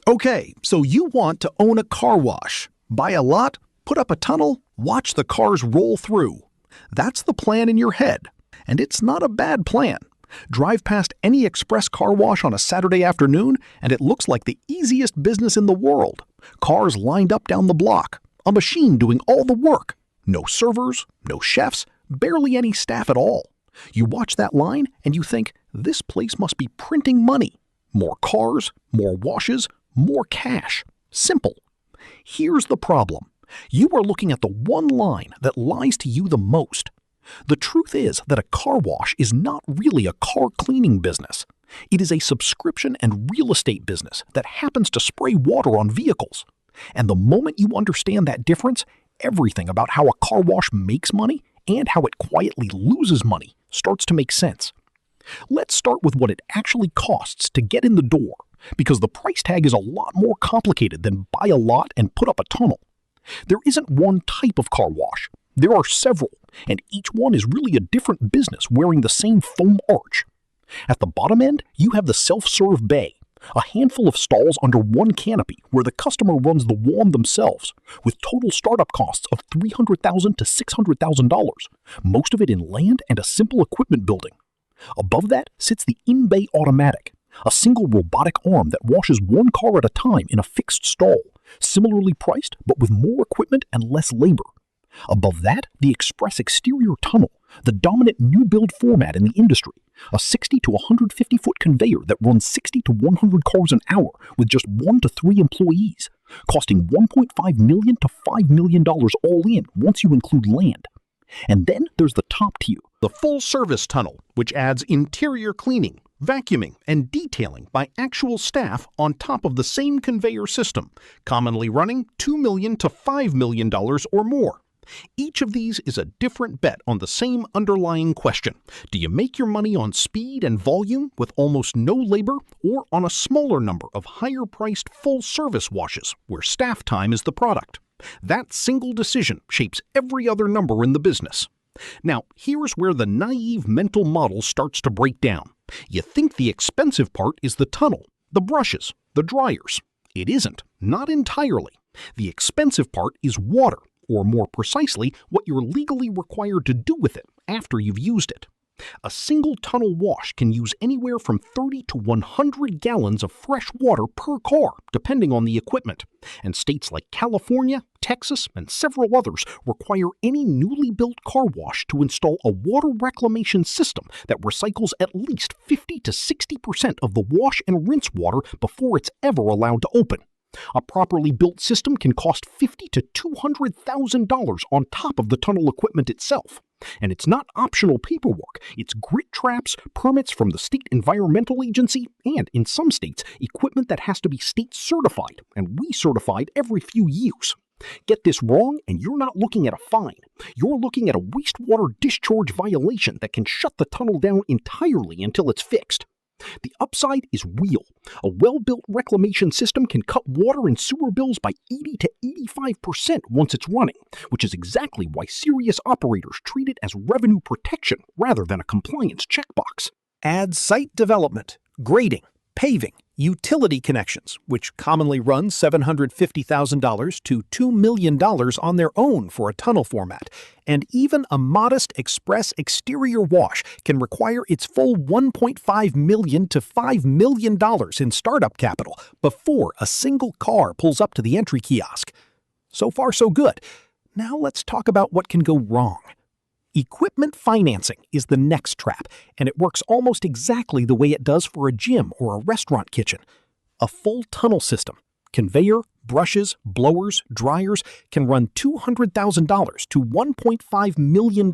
Okay, so you want to own a car wash. Buy a lot, put up a tunnel, watch the cars roll through. That's the plan in your head. And it's not a bad plan. Drive past any express car wash on a Saturday afternoon, and it looks like the easiest business in the world. Cars lined up down the block. A machine doing all the work. No servers, no chefs, barely any staff at all. You watch that line and you think, this place must be printing money. More cars, more washes, more cash. Simple. Here's the problem. You are looking at the one line that lies to you the most. The truth is that a car wash is not really a car cleaning business. It is a subscription and real estate business that happens to spray water on vehicles. And the moment you understand that difference, everything about how a car wash makes money and how it quietly loses money starts to make sense. Let's start with what it actually costs to get in the door, because the price tag is a lot more complicated than buy a lot and put up a tunnel. There isn't one type of car wash. There are several, and each one is really a different business wearing the same foam arch. At the bottom end, you have the self-serve bay, a handful of stalls under one canopy where the customer runs the wand themselves, with total startup costs of $300,000 to $600,000, most of it in land and a simple equipment building. Above that sits the in-bay automatic, a single robotic arm that washes one car at a time in a fixed stall, similarly priced but with more equipment and less labor. Above that, the express exterior tunnel, the dominant new build format in the industry, a 60 to 150 foot conveyor that runs 60 to 100 cars an hour with just 1 to 3 employees, costing $1.5 million to $5 million all in once you include land. And then there's the top tier, the full service tunnel, which adds interior cleaning, vacuuming, and detailing by actual staff on top of the same conveyor system, commonly running $2 million to $5 million or more. Each of these is a different bet on the same underlying question. Do you make your money on speed and volume with almost no labor, or on a smaller number of higher-priced full-service washes where staff time is the product? That single decision shapes every other number in the business. Now, here's where the naive mental model starts to break down. You think the expensive part is the tunnel, the brushes, the dryers. It isn't, not entirely. The expensive part is water, or more precisely, what you're legally required to do with it after you've used it. A single tunnel wash can use anywhere from 30 to 100 gallons of fresh water per car, depending on the equipment. And states like California, Texas, and several others require any newly built car wash to install a water reclamation system that recycles at least 50 to 60% of the wash and rinse water before it's ever allowed to open. A properly built system can cost $50,000 to $200,000 on top of the tunnel equipment itself. And it's not optional paperwork. It's grit traps, permits from the state environmental agency, and in some states, equipment that has to be state certified and recertified every few years. Get this wrong, and you're not looking at a fine. You're looking at a wastewater discharge violation that can shut the tunnel down entirely until it's fixed. The upside is real. A well-built reclamation system can cut water and sewer bills by 80 to 85% once it's running, which is exactly why serious operators treat it as revenue protection rather than a compliance checkbox. Add site development, grading, paving, utility connections, which commonly run $750,000 to $2 million on their own for a tunnel format, and even a modest express exterior wash can require its full $1.5 million to $5 million in startup capital before a single car pulls up to the entry kiosk. So far, so good. Now let's talk about what can go wrong. Equipment financing is the next trap, and it works almost exactly the way it does for a gym or a restaurant kitchen. A full tunnel system, conveyor, brushes, blowers, dryers can run $200,000 to $1.5 million,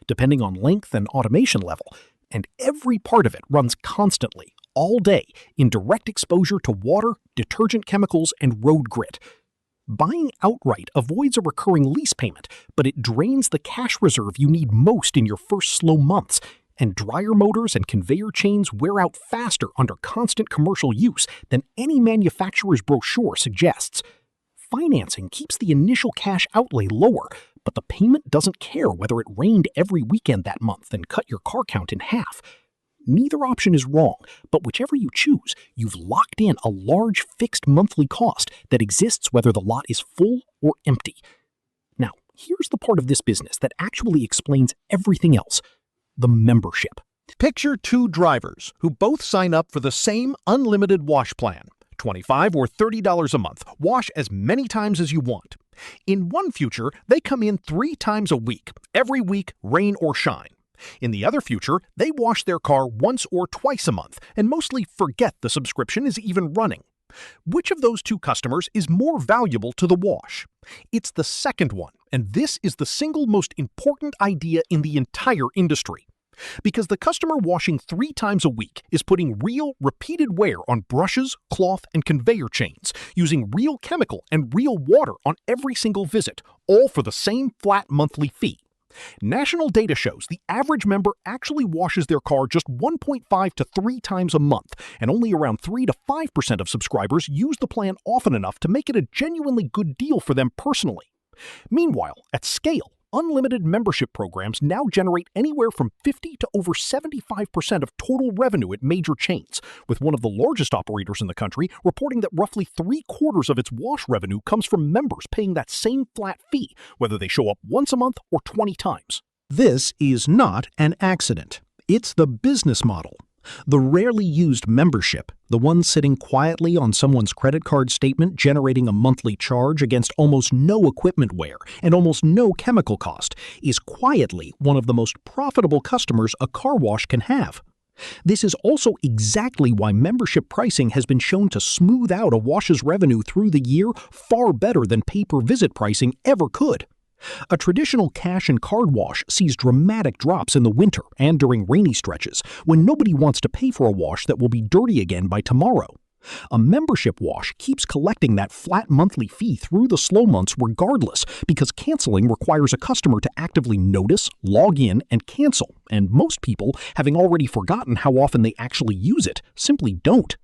depending on length and automation level, and every part of it runs constantly, all day, in direct exposure to water, detergent chemicals, and road grit. Buying outright avoids a recurring lease payment, but it drains the cash reserve you need most in your first slow months, and dryer motors and conveyor chains wear out faster under constant commercial use than any manufacturer's brochure suggests. Financing keeps the initial cash outlay lower, but the payment doesn't care whether it rained every weekend that month and cut your car count in half. Neither option is wrong, but whichever you choose, you've locked in a large fixed monthly cost that exists whether the lot is full or empty. Now, here's the part of this business that actually explains everything else: the membership. Picture two drivers who both sign up for the same unlimited wash plan. $25 or $30 a month. Wash as many times as you want. In one future, they come in 3 times a week, every week, rain or shine. In the other future, they wash their car once or twice a month and mostly forget the subscription is even running. Which of those two customers is more valuable to the wash? It's the second one, and this is the single most important idea in the entire industry. Because the customer washing 3 times a week is putting real, repeated wear on brushes, cloth, and conveyor chains, using real chemical and real water on every single visit, all for the same flat monthly fee. National data shows the average member actually washes their car just 1.5 to 3 times a month, and only around 3 to 5% of subscribers use the plan often enough to make it a genuinely good deal for them personally. Meanwhile, at scale, unlimited membership programs now generate anywhere from 50 to over 75% of total revenue at major chains, with one of the largest operators in the country reporting that roughly 3/4 of its wash revenue comes from members paying that same flat fee, whether they show up once a month or 20 times. This is not an accident. It's the business model. The rarely used membership, the one sitting quietly on someone's credit card statement generating a monthly charge against almost no equipment wear and almost no chemical cost, is quietly one of the most profitable customers a car wash can have. This is also exactly why membership pricing has been shown to smooth out a wash's revenue through the year far better than pay-per-visit pricing ever could. A traditional cash and card wash sees dramatic drops in the winter and during rainy stretches, when nobody wants to pay for a wash that will be dirty again by tomorrow. A membership wash keeps collecting that flat monthly fee through the slow months regardless, because canceling requires a customer to actively notice, log in, and cancel, and most people, having already forgotten how often they actually use it, simply don't.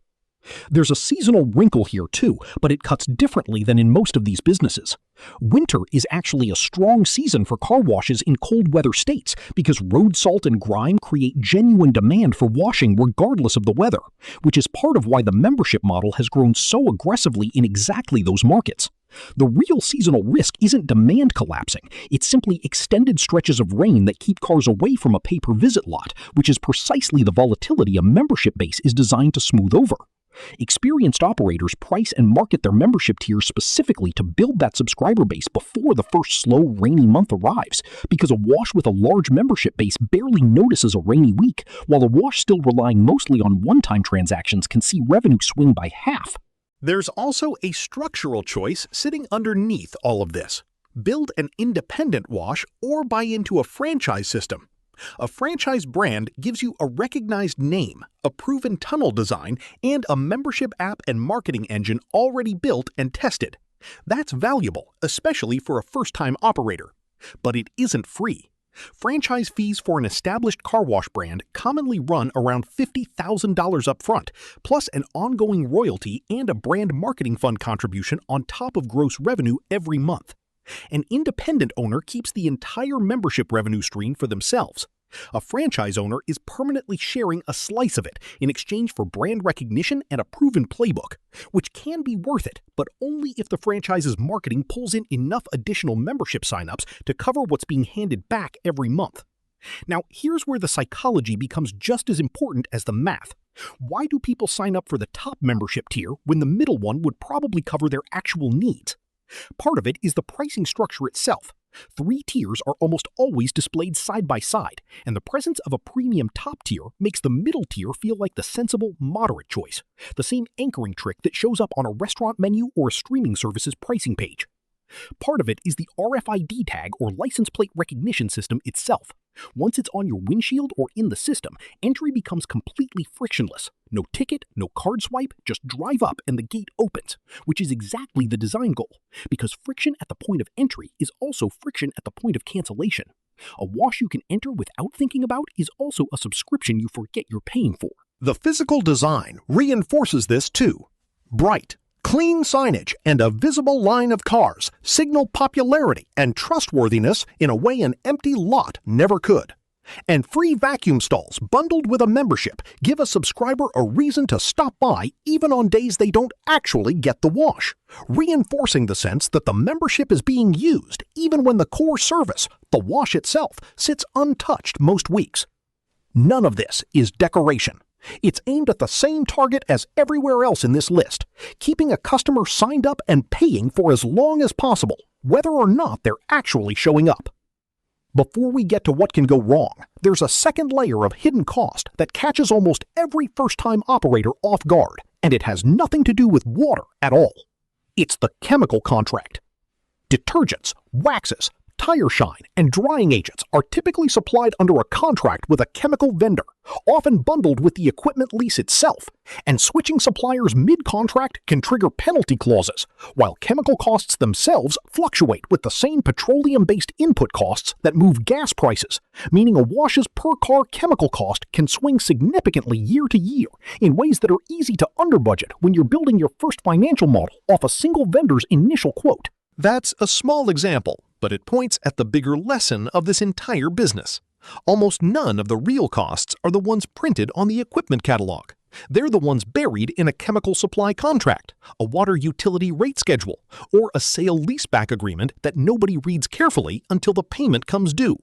There's a seasonal wrinkle here too, but it cuts differently than in most of these businesses. Winter is actually a strong season for car washes in cold weather states because road salt and grime create genuine demand for washing regardless of the weather, which is part of why the membership model has grown so aggressively in exactly those markets. The real seasonal risk isn't demand collapsing, it's simply extended stretches of rain that keep cars away from a pay-per-visit lot, which is precisely the volatility a membership base is designed to smooth over. Experienced operators price and market their membership tiers specifically to build that subscriber base before the first slow, rainy month arrives, because a wash with a large membership base barely notices a rainy week, while a wash still relying mostly on one-time transactions can see revenue swing by half. There's also a structural choice sitting underneath all of this. Build an independent wash or buy into a franchise system. A franchise brand gives you a recognized name, a proven tunnel design, and a membership app and marketing engine already built and tested. That's valuable, especially for a first-time operator. But it isn't free. Franchise fees for an established car wash brand commonly run around $50,000 up front, plus an ongoing royalty and a brand marketing fund contribution on top of gross revenue every month. An independent owner keeps the entire membership revenue stream for themselves. A franchise owner is permanently sharing a slice of it in exchange for brand recognition and a proven playbook, which can be worth it, but only if the franchise's marketing pulls in enough additional membership signups to cover what's being handed back every month. Now, here's where the psychology becomes just as important as the math. Why do people sign up for the top membership tier when the middle one would probably cover their actual needs? Part of it is the pricing structure itself. 3 tiers are almost always displayed side by side, and the presence of a premium top tier makes the middle tier feel like the sensible, moderate choice, the same anchoring trick that shows up on a restaurant menu or a streaming service's pricing page. Part of it is the RFID tag or license plate recognition system itself. Once it's on your windshield or in the system, entry becomes completely frictionless. No ticket, no card swipe, just drive up and the gate opens, which is exactly the design goal, because friction at the point of entry is also friction at the point of cancellation. A wash you can enter without thinking about is also a subscription you forget you're paying for. The physical design reinforces this too. Bright, clean signage and a visible line of cars signal popularity and trustworthiness in a way an empty lot never could. And free vacuum stalls bundled with a membership give a subscriber a reason to stop by even on days they don't actually get the wash, reinforcing the sense that the membership is being used even when the core service, the wash itself, sits untouched most weeks. None of this is decoration. It's aimed at the same target as everywhere else in this list, keeping a customer signed up and paying for as long as possible, whether or not they're actually showing up. Before we get to what can go wrong, there's a second layer of hidden cost that catches almost every first-time operator off guard, and it has nothing to do with water at all. It's the chemical contract. Detergents, waxes, tire shine, and drying agents are typically supplied under a contract with a chemical vendor, often bundled with the equipment lease itself, and switching suppliers mid-contract can trigger penalty clauses, while chemical costs themselves fluctuate with the same petroleum-based input costs that move gas prices, meaning a wash's per-car chemical cost can swing significantly year to year in ways that are easy to under-budget when you're building your first financial model off a single vendor's initial quote. That's a small example, but it points at the bigger lesson of this entire business. Almost none of the real costs are the ones printed on the equipment catalog. They're the ones buried in a chemical supply contract, a water utility rate schedule, or a sale-leaseback agreement that nobody reads carefully until the payment comes due.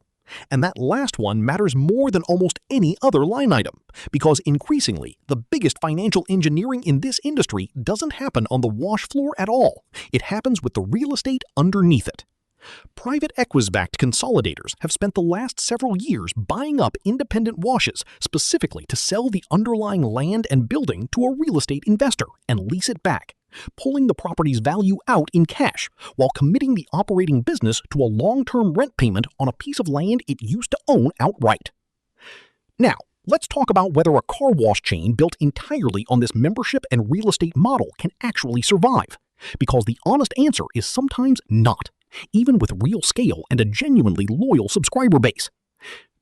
And that last one matters more than almost any other line item, because increasingly, the biggest financial engineering in this industry doesn't happen on the wash floor at all. It happens with the real estate underneath it. Private equity-backed consolidators have spent the last several years buying up independent washes specifically to sell the underlying land and building to a real estate investor and lease it back, pulling the property's value out in cash while committing the operating business to a long-term rent payment on a piece of land it used to own outright. Now, let's talk about whether a car wash chain built entirely on this membership and real estate model can actually survive, because the honest answer is sometimes not, even with real scale and a genuinely loyal subscriber base.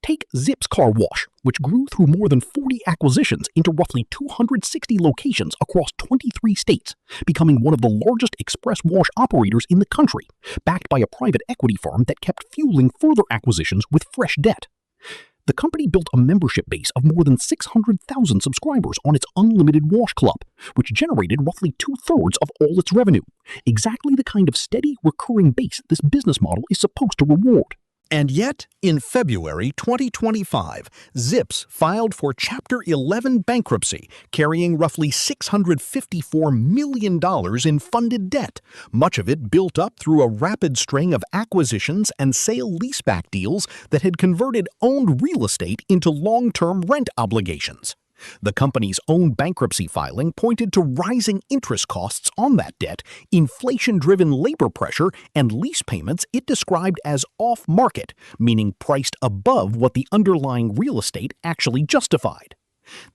Take Zips Car Wash, which grew through more than 40 acquisitions into roughly 260 locations across 23 states, becoming one of the largest express wash operators in the country, backed by a private equity firm that kept fueling further acquisitions with fresh debt. The company built a membership base of more than 600,000 subscribers on its Unlimited Wash Club, which generated roughly 2/3 of all its revenue, exactly the kind of steady, recurring base this business model is supposed to reward. And yet, in February 2025, Zips filed for Chapter 11 bankruptcy, carrying roughly $654 million in funded debt, much of it built up through a rapid string of acquisitions and sale-leaseback deals that had converted owned real estate into long-term rent obligations. The company's own bankruptcy filing pointed to rising interest costs on that debt, inflation-driven labor pressure, and lease payments it described as off-market, meaning priced above what the underlying real estate actually justified.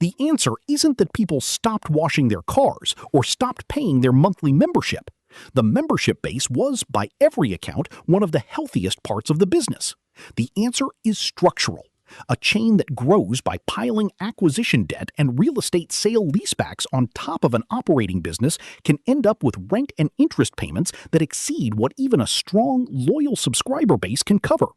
The answer isn't that people stopped washing their cars or stopped paying their monthly membership. The membership base was, by every account, one of the healthiest parts of the business. The answer is structural. A chain that grows by piling acquisition debt and real estate sale-leasebacks on top of an operating business can end up with rent and interest payments that exceed what even a strong, loyal subscriber base can cover.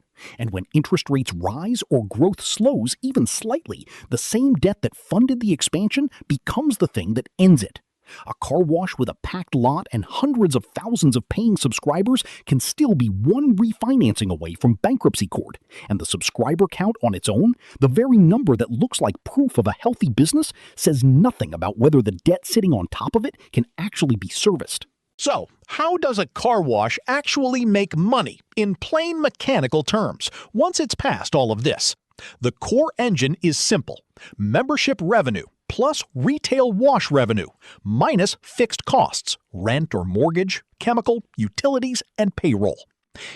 And when interest rates rise or growth slows even slightly, the same debt that funded the expansion becomes the thing that ends it. A car wash with a packed lot and hundreds of thousands of paying subscribers can still be one refinancing away from bankruptcy court, and the subscriber count on its own, the very number that looks like proof of a healthy business, says nothing about whether the debt sitting on top of it can actually be serviced. So, how does a car wash actually make money, in plain mechanical terms, once it's past all of this? The core engine is simple: membership revenue plus retail wash revenue, minus fixed costs, rent or mortgage, chemical, utilities, and payroll.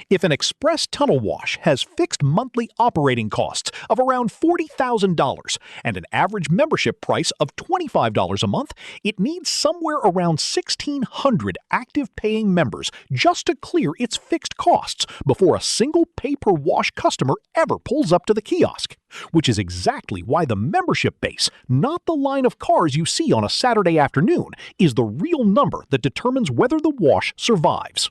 If an express tunnel wash has fixed monthly operating costs of around $40,000 and an average membership price of $25 a month, it needs somewhere around 1,600 active paying members just to clear its fixed costs before a single pay-per-wash customer ever pulls up to the kiosk, which is exactly why the membership base, not the line of cars you see on a Saturday afternoon, is the real number that determines whether the wash survives.